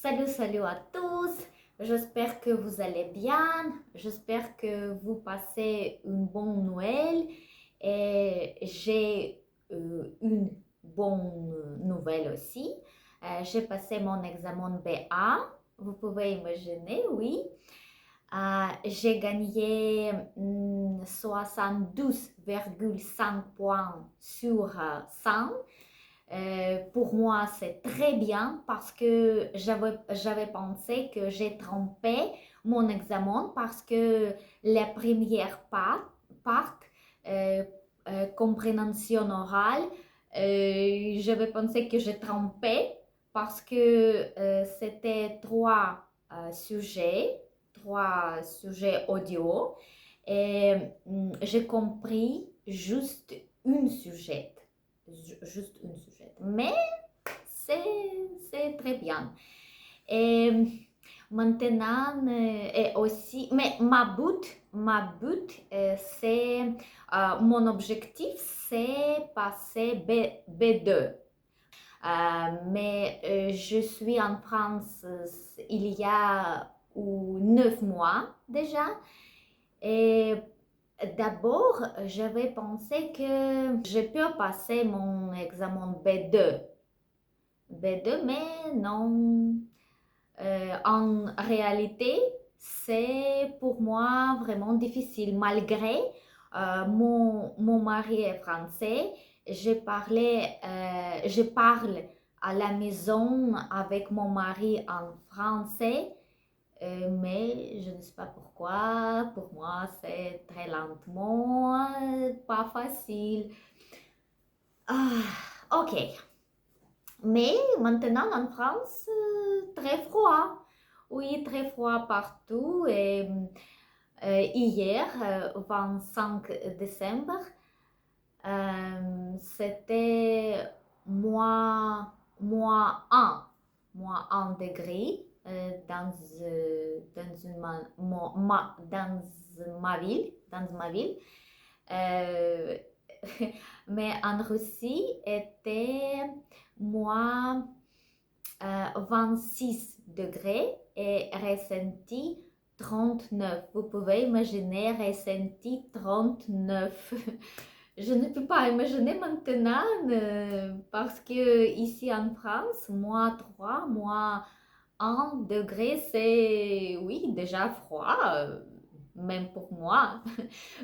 Salut à tous. J'espère que vous allez bien. J'espère que vous passez une bonne Noël. Et j'ai une bonne nouvelle aussi. J'ai passé mon examen B1. Vous pouvez imaginer, oui. J'ai gagné 72,5 points sur 100. Pour moi, c'est très bien parce que j'avais pensé que j'ai trompé mon examen parce que la première part euh, compréhension orale, j'avais pensé que j'ai trompé parce que c'était trois sujets audio et j'ai compris juste une sujet. Mais c'est très bien. Et maintenant, et aussi, mais c'est, mon objectif, c'est passer B2. Mais je suis en France il y a 9 mois déjà. Et d'abord, j'avais pensé que je peux passer mon examen B2, mais non. En réalité, c'est pour moi vraiment difficile. Malgré mon mari est français, je parle à la maison avec mon mari en français, mais je ne sais pas pourquoi. Pour moi, c'est très lentement, pas facile. Ah, ok. Mais maintenant en France, très froid. Oui, très froid partout. Et hier, 25 décembre, c'était moins 1, moins 1 degré dans ma ville. Euh, mais en Russie, était moins 26 degrés et ressenti 39. Vous pouvez imaginer ressenti 39. Je ne peux pas imaginer maintenant parce que ici en France, moins 3, moins 1 degré, c'est oui déjà froid, même pour moi.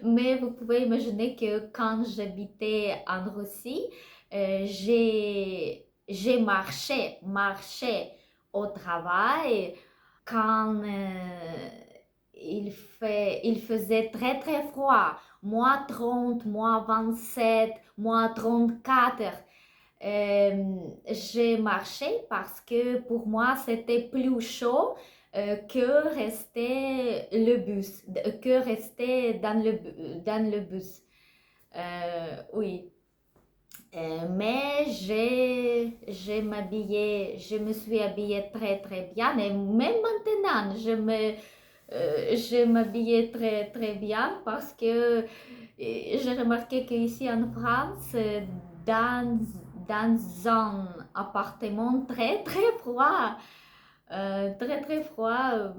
Mais vous pouvez imaginer que quand j'habitais en Russie, j'ai marché au travail quand il faisait très très froid, moins 30, moins 27, moins 34. J'ai marché parce que pour moi c'était plus chaud que rester dans le bus. Oui. Mais je me suis habillée très très bien et même maintenant je m'habillais très très bien parce que j'ai remarqué qu'ici en France, dans, dans un appartement très très froid, très très froid,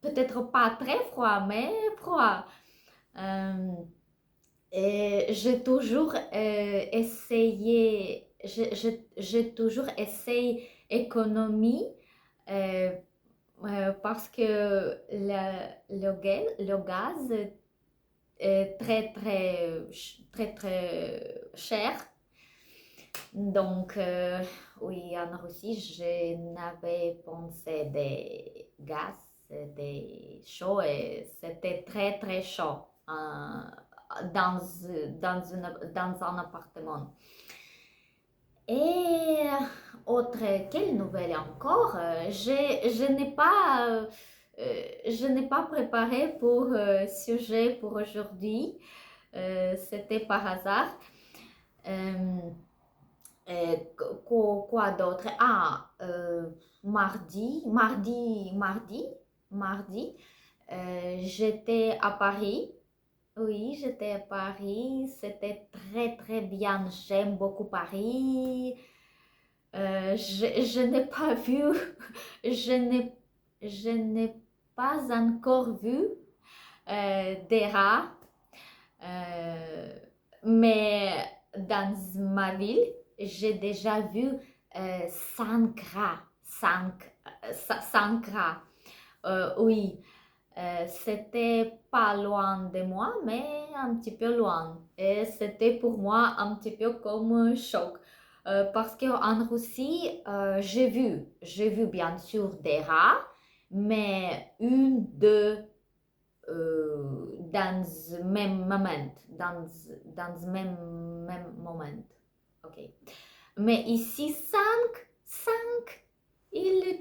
peut-être pas très froid, mais froid. Euh, et j'ai toujours essayé économie euh, parce que le gaz est très très cher. Donc, oui, en Russie, je n'avais pensé des gaz, des chauds et c'était très très chaud dans, dans un appartement. Et quelle nouvelle encore? Je n'ai pas préparé pour sujet pour aujourd'hui. C'était par hasard. Euh, quoi d'autre? Mardi, j'étais à Paris. Oui, j'étais à Paris. C'était très, très bien. J'aime beaucoup Paris. Je n'ai pas vu, je n'ai, je n'ai pas encore vu des rats, euh, mais dans ma ville, j'ai déjà vu 5 rats, 5 rats. Oui, c'était pas loin de moi, mais un petit peu loin. Et c'était pour moi un petit peu comme un choc. Parce qu'en Russie, j'ai vu bien sûr des rats, mais une, deux, dans le même moment, dans le même moment. Ok. Mais ici, cinq, ils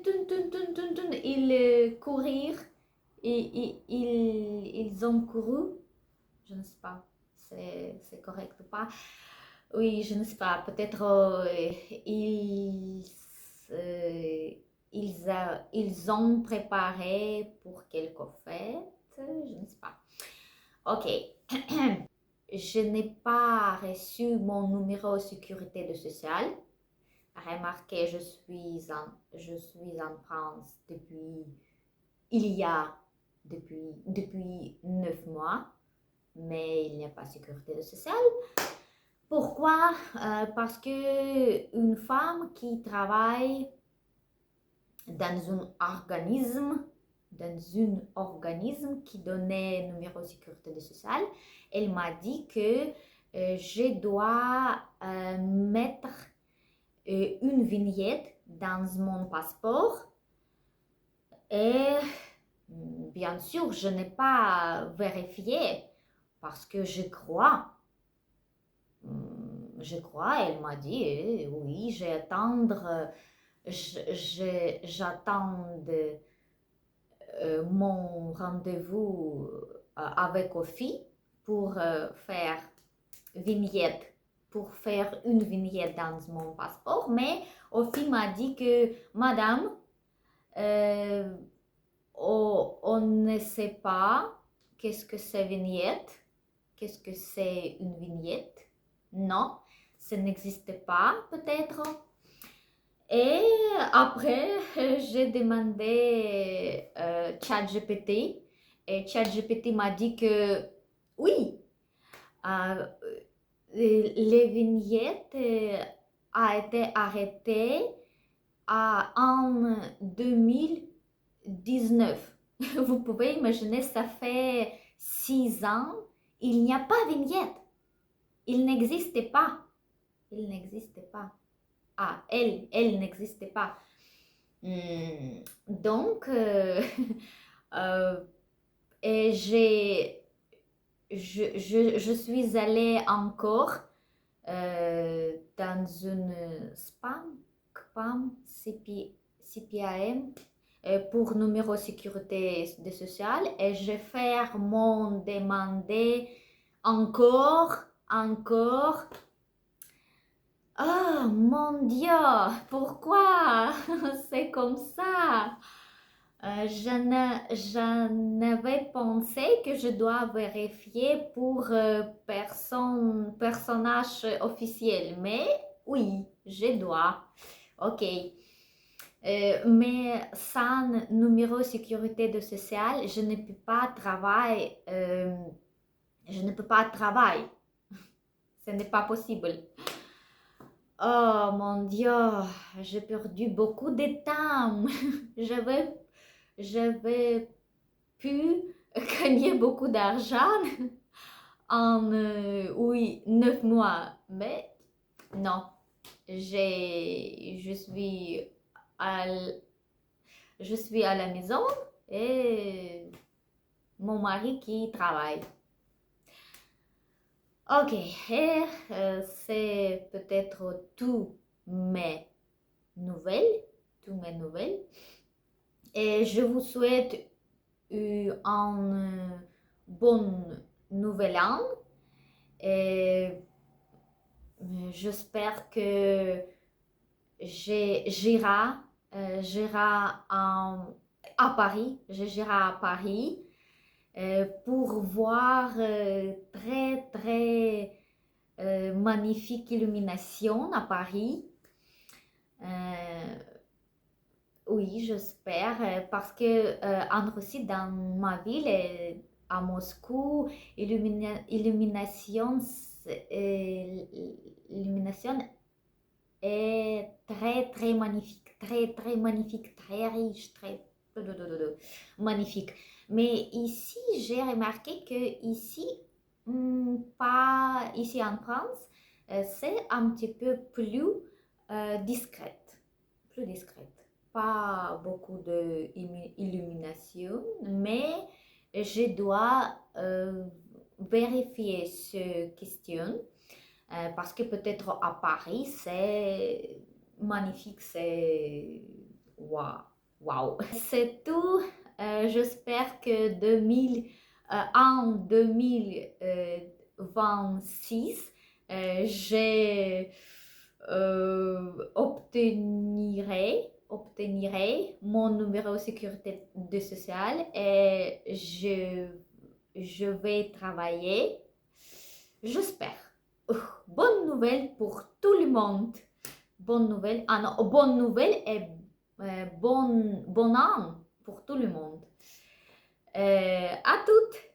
courir, ils ont couru, je ne sais pas, c'est correct ou pas. Oui, je ne sais pas, peut-être euh, ils ont préparé pour quelque fête, je ne sais pas. Ok. Je n'ai pas reçu mon numéro de sécurité de social. Remarquez, je suis en France depuis 9 mois, mais il n'y a pas de sécurité sociale. Pourquoi? Parce que une femme qui travaille dans un organisme qui donnait numéro de sécurité sociale, elle m'a dit que je dois mettre une vignette dans mon passeport et bien sûr, je n'ai pas vérifié parce que elle m'a dit oui, j'attends mon rendez-vous avec Ophi pour faire vignette, pour faire une vignette dans mon passeport, mais Ophi m'a dit que Madame, euh, on ne sait pas qu'est-ce que c'est vignette, qu'est-ce que c'est une vignette. Non, ça n'existe pas peut-être. Et après, j'ai demandé ChatGPT et ChatGPT m'a dit que oui, euh, les vignettes a été arrêtées en 2019. Vous pouvez imaginer, ça fait 6 ans, il n'y a pas de vignette. Il n'existait pas. Il n'existait pas. Ah, elle n'existait pas. Donc, euh, et je suis allée encore dans une CPAM pour numéro sécurité sociale et je vais mon demander encore. Oh mon Dieu, pourquoi c'est comme ça? J'avais pensé que je dois vérifier pour personnage officiel, mais oui, je dois. Ok. Mais sans numéro de sécurité de social, je ne peux pas travailler. Je ne peux pas travailler. Ce n'est pas possible. Oh mon Dieu, j'ai perdu beaucoup de temps. J'avais j'avais pu gagner beaucoup d'argent en oui, 9 mois. Mais non, je suis à, je suis à la maison et mon mari qui travaille. Ok, et c'est peut-être mes nouvelles, toutes mes nouvelles. Et je vous souhaite un bon nouvel an. Et j'espère que j'irai à Paris pour voir très très magnifique illumination à Paris. Oui, j'espère, parce que en Russie, dans ma ville, à Moscou, illumination, illumination est très très magnifique, très très magnifique, très riche, très magnifique. Mais ici, j'ai remarqué que ici, pas ici en France, c'est un petit peu plus discrète, plus discrète. Pas beaucoup d'illumination, mais je dois vérifier ce question parce que peut-être à Paris, c'est magnifique, c'est waouh. Wow. C'est tout. J'espère que en 2026, j'ai obtenirai mon numéro de sécurité sociale et je vais travailler. J'espère. Bonne nouvelle pour tout le monde. Bonne nouvelle. Ah non, bonne nouvelle et bon an pour tout le monde. À toutes.